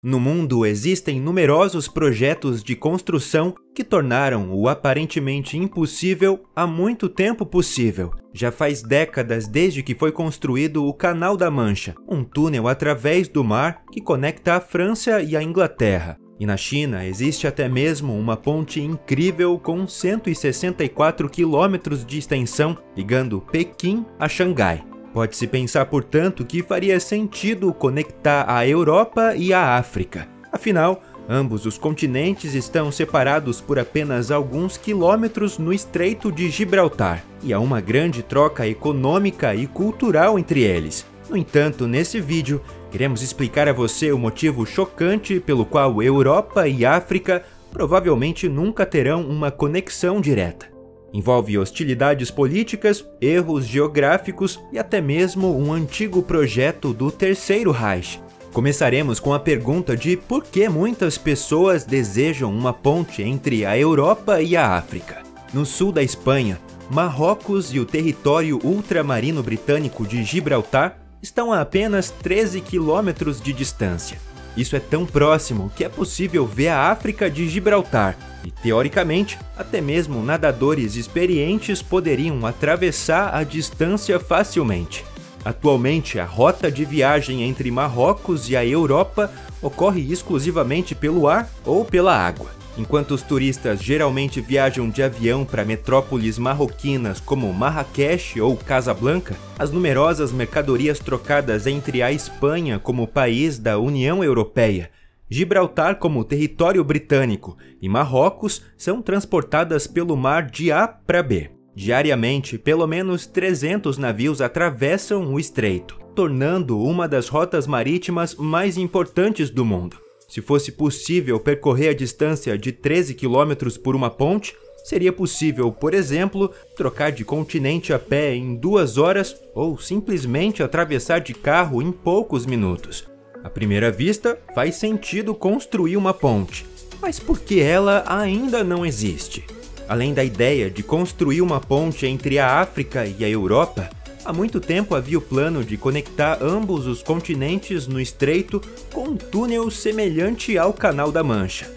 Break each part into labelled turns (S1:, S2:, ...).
S1: No mundo existem numerosos projetos de construção que tornaram o aparentemente impossível há muito tempo possível. Já faz décadas desde que foi construído o Canal da Mancha, um túnel através do mar que conecta a França e a Inglaterra. E na China existe até mesmo uma ponte incrível com 164 quilômetros de extensão ligando Pequim a Xangai. Pode-se pensar, portanto, que faria sentido conectar a Europa e a África. Afinal, ambos os continentes estão separados por apenas alguns quilômetros no Estreito de Gibraltar, e há uma grande troca econômica e cultural entre eles. No entanto, nesse vídeo, queremos explicar a você o motivo chocante pelo qual Europa e África provavelmente nunca terão uma conexão direta. Envolve hostilidades políticas, erros geográficos e até mesmo um antigo projeto do Terceiro Reich. Começaremos com a pergunta de por que muitas pessoas desejam uma ponte entre a Europa e a África. No sul da Espanha, Marrocos e o território ultramarino britânico de Gibraltar estão a apenas 13 quilômetros de distância. Isso é tão próximo que é possível ver a África de Gibraltar e, teoricamente, até mesmo nadadores experientes poderiam atravessar a distância facilmente. Atualmente, a rota de viagem entre Marrocos e a Europa ocorre exclusivamente pelo ar ou pela água. Enquanto os turistas geralmente viajam de avião para metrópoles marroquinas como Marrakech ou Casablanca, as numerosas mercadorias trocadas entre a Espanha como país da União Europeia, Gibraltar como território britânico e Marrocos são transportadas pelo mar de A para B. Diariamente, pelo menos 300 navios atravessam o estreito, tornando uma das rotas marítimas mais importantes do mundo. Se fosse possível percorrer a distância de 13 quilômetros por uma ponte, seria possível, por exemplo, trocar de continente a pé em 2 horas ou simplesmente atravessar de carro em poucos minutos. À primeira vista, faz sentido construir uma ponte, mas por que ela ainda não existe? Além da ideia de construir uma ponte entre a África e a Europa, há muito tempo havia o plano de conectar ambos os continentes no estreito com um túnel semelhante ao Canal da Mancha.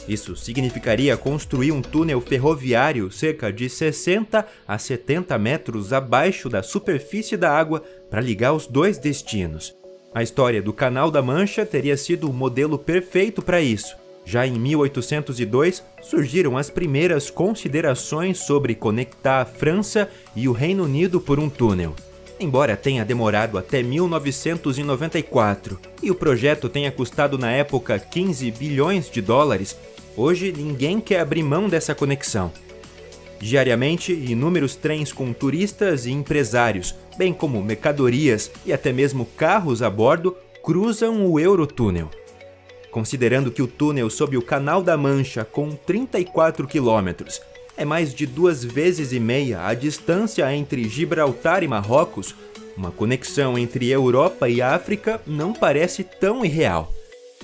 S1: Isso significaria construir um túnel ferroviário cerca de 60 a 70 metros abaixo da superfície da água para ligar os dois destinos. A história do Canal da Mancha teria sido o modelo perfeito para isso. Já em 1802, surgiram as primeiras considerações sobre conectar a França e o Reino Unido por um túnel. Embora tenha demorado até 1994 e o projeto tenha custado na época 15 bilhões de dólares, hoje ninguém quer abrir mão dessa conexão. Diariamente, inúmeros trens com turistas e empresários, bem como mercadorias e até mesmo carros a bordo, cruzam o Eurotúnel. Considerando que o túnel sob o Canal da Mancha, com 34 quilômetros, é mais de 2,5 vezes a distância entre Gibraltar e Marrocos, uma conexão entre Europa e África não parece tão irreal.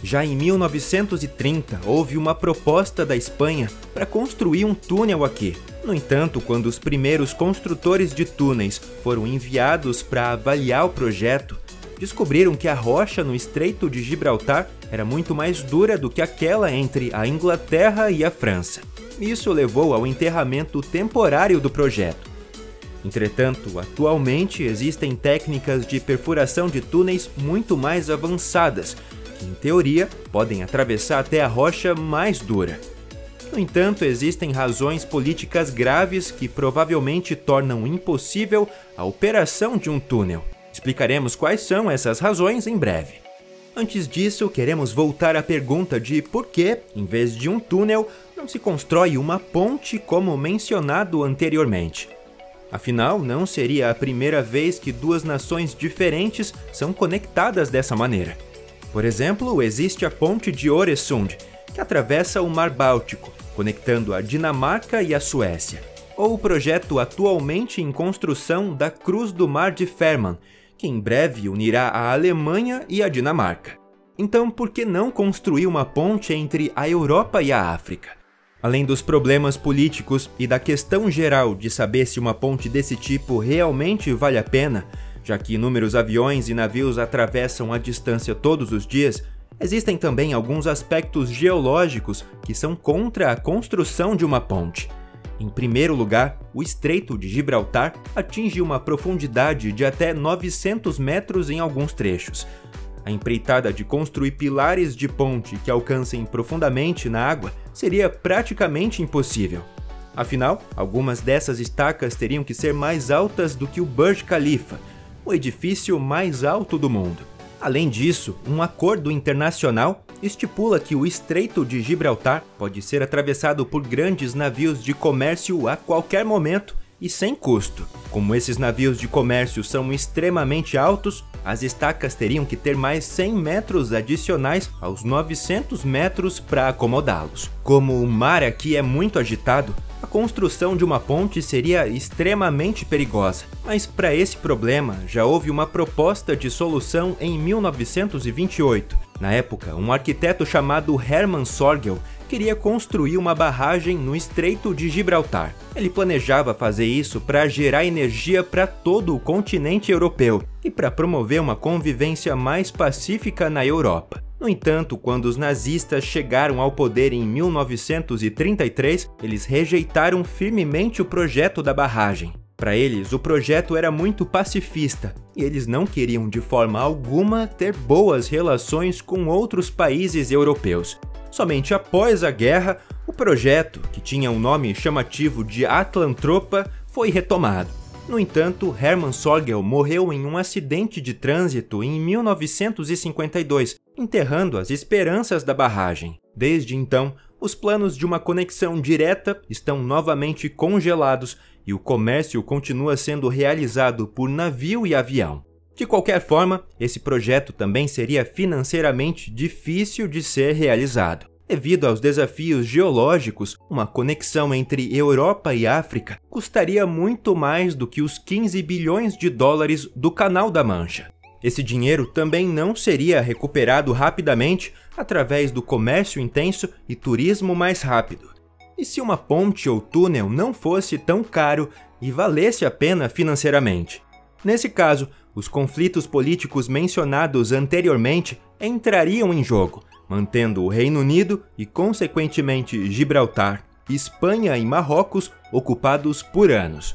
S1: Já em 1930, houve uma proposta da Espanha para construir um túnel aqui. No entanto, quando os primeiros construtores de túneis foram enviados para avaliar o projeto, descobriram que a rocha no Estreito de Gibraltar era muito mais dura do que aquela entre a Inglaterra e a França. Isso levou ao enterramento temporário do projeto. Entretanto, atualmente existem técnicas de perfuração de túneis muito mais avançadas, que em teoria podem atravessar até a rocha mais dura. No entanto, existem razões políticas graves que provavelmente tornam impossível a operação de um túnel. Explicaremos quais são essas razões em breve. Antes disso, queremos voltar à pergunta de por que, em vez de um túnel, não se constrói uma ponte como mencionado anteriormente. Afinal, não seria a primeira vez que duas nações diferentes são conectadas dessa maneira. Por exemplo, existe a ponte de Øresund, que atravessa o Mar Báltico, conectando a Dinamarca e a Suécia. Ou o projeto atualmente em construção da Cruz do Mar de Fehmarn, que em breve unirá a Alemanha e a Dinamarca. Então, por que não construir uma ponte entre a Europa e a África? Além dos problemas políticos e da questão geral de saber se uma ponte desse tipo realmente vale a pena, já que inúmeros aviões e navios atravessam a distância todos os dias, Existem também alguns aspectos geológicos que são contra a construção de uma ponte. Em primeiro lugar, o Estreito de Gibraltar atinge uma profundidade de até 900 metros em alguns trechos. A empreitada de construir pilares de ponte que alcancem profundamente na água seria praticamente impossível. Afinal, algumas dessas estacas teriam que ser mais altas do que o Burj Khalifa, o edifício mais alto do mundo. Além disso, um acordo internacional estipula que o Estreito de Gibraltar pode ser atravessado por grandes navios de comércio a qualquer momento e sem custo. Como esses navios de comércio são extremamente altos, as estacas teriam que ter mais 100 metros adicionais aos 900 metros para acomodá-los. Como o mar aqui é muito agitado, a construção de uma ponte seria extremamente perigosa, mas para esse problema já houve uma proposta de solução em 1928. Na época, um arquiteto chamado Hermann Sorgel queria construir uma barragem no Estreito de Gibraltar. Ele planejava fazer isso para gerar energia para todo o continente europeu e para promover uma convivência mais pacífica na Europa. No entanto, quando os nazistas chegaram ao poder em 1933, eles rejeitaram firmemente o projeto da barragem. Para eles, o projeto era muito pacifista e eles não queriam de forma alguma ter boas relações com outros países europeus. Somente após a guerra, o projeto, que tinha um nome chamativo de Atlantropa, foi retomado. No entanto, Hermann Sorgel morreu em um acidente de trânsito em 1952, enterrando as esperanças da barragem. Desde então, os planos de uma conexão direta estão novamente congelados e o comércio continua sendo realizado por navio e avião. De qualquer forma, esse projeto também seria financeiramente difícil de ser realizado. Devido aos desafios geológicos, uma conexão entre Europa e África custaria muito mais do que os 15 bilhões de dólares do Canal da Mancha. Esse dinheiro também não seria recuperado rapidamente através do comércio intenso e turismo mais rápido. E se uma ponte ou túnel não fosse tão caro e valesse a pena financeiramente? Nesse caso, os conflitos políticos mencionados anteriormente entrariam em jogo, mantendo o Reino Unido e, consequentemente, Gibraltar, Espanha e Marrocos ocupados por anos.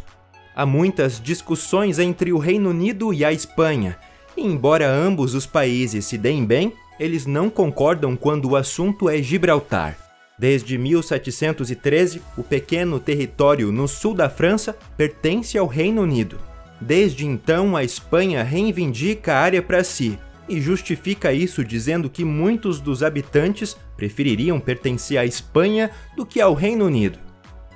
S1: Há muitas discussões entre o Reino Unido e a Espanha, e embora ambos os países se deem bem, eles não concordam quando o assunto é Gibraltar. Desde 1713, o pequeno território no sul da França pertence ao Reino Unido. Desde então, a Espanha reivindica a área para si e justifica isso dizendo que muitos dos habitantes prefeririam pertencer à Espanha do que ao Reino Unido.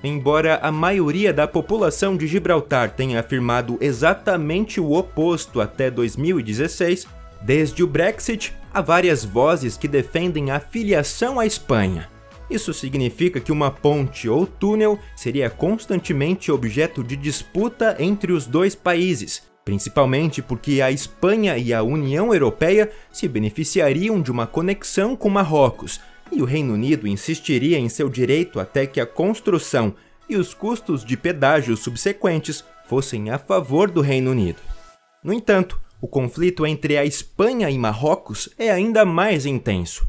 S1: Embora a maioria da população de Gibraltar tenha afirmado exatamente o oposto até 2016, desde o Brexit, há várias vozes que defendem a filiação à Espanha. Isso significa que uma ponte ou túnel seria constantemente objeto de disputa entre os dois países, principalmente porque a Espanha e a União Europeia se beneficiariam de uma conexão com Marrocos, e o Reino Unido insistiria em seu direito até que a construção e os custos de pedágio subsequentes fossem a favor do Reino Unido. No entanto, o conflito entre a Espanha e Marrocos é ainda mais intenso.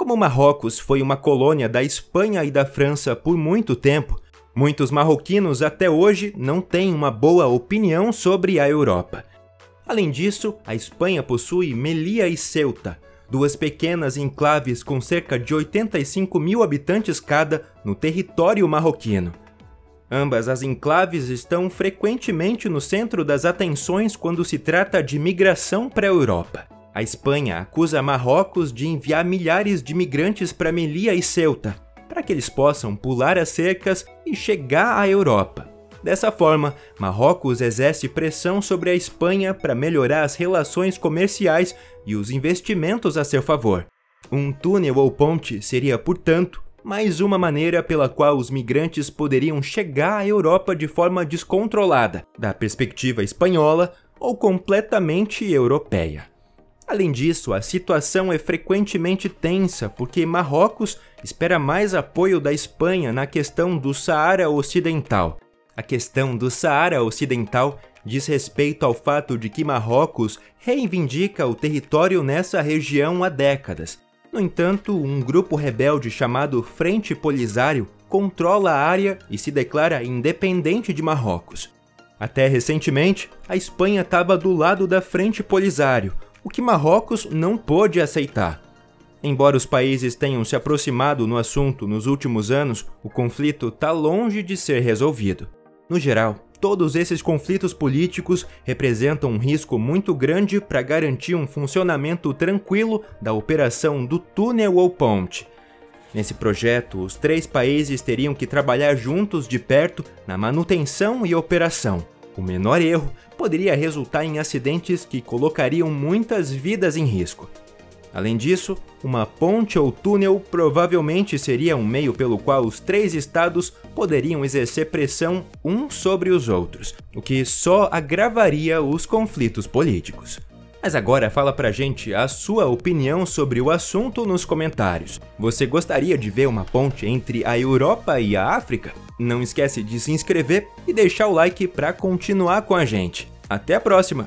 S1: Como Marrocos foi uma colônia da Espanha e da França por muito tempo, muitos marroquinos até hoje não têm uma boa opinião sobre a Europa. Além disso, a Espanha possui Melilla e Ceuta, duas pequenas enclaves com cerca de 85 mil habitantes cada no território marroquino. Ambas as enclaves estão frequentemente no centro das atenções quando se trata de migração para a Europa. A Espanha acusa Marrocos de enviar milhares de migrantes para Melilla e Ceuta, para que eles possam pular as cercas e chegar à Europa. Dessa forma, Marrocos exerce pressão sobre a Espanha para melhorar as relações comerciais e os investimentos a seu favor. Um túnel ou ponte seria, portanto, mais uma maneira pela qual os migrantes poderiam chegar à Europa de forma descontrolada, da perspectiva espanhola ou completamente europeia. Além disso, a situação é frequentemente tensa porque Marrocos espera mais apoio da Espanha na questão do Saara Ocidental. A questão do Saara Ocidental diz respeito ao fato de que Marrocos reivindica o território nessa região há décadas, No entanto, um grupo rebelde chamado Frente Polisário controla a área e se declara independente de Marrocos. Até recentemente, a Espanha estava do lado da Frente Polisário, o que Marrocos não pôde aceitar. Embora os países tenham se aproximado no assunto nos últimos anos, o conflito está longe de ser resolvido. No geral, todos esses conflitos políticos representam um risco muito grande para garantir um funcionamento tranquilo da operação do túnel ou ponte. Nesse projeto, os 3 países teriam que trabalhar juntos de perto na manutenção e operação. O menor erro poderia resultar em acidentes que colocariam muitas vidas em risco. Além disso, uma ponte ou túnel provavelmente seria um meio pelo qual os 3 estados poderiam exercer pressão uns sobre os outros, o que só agravaria os conflitos políticos. Mas agora fala pra gente a sua opinião sobre o assunto nos comentários. Você gostaria de ver uma ponte entre a Europa e a África? Não esquece de se inscrever e deixar o like para continuar com a gente. Até a próxima!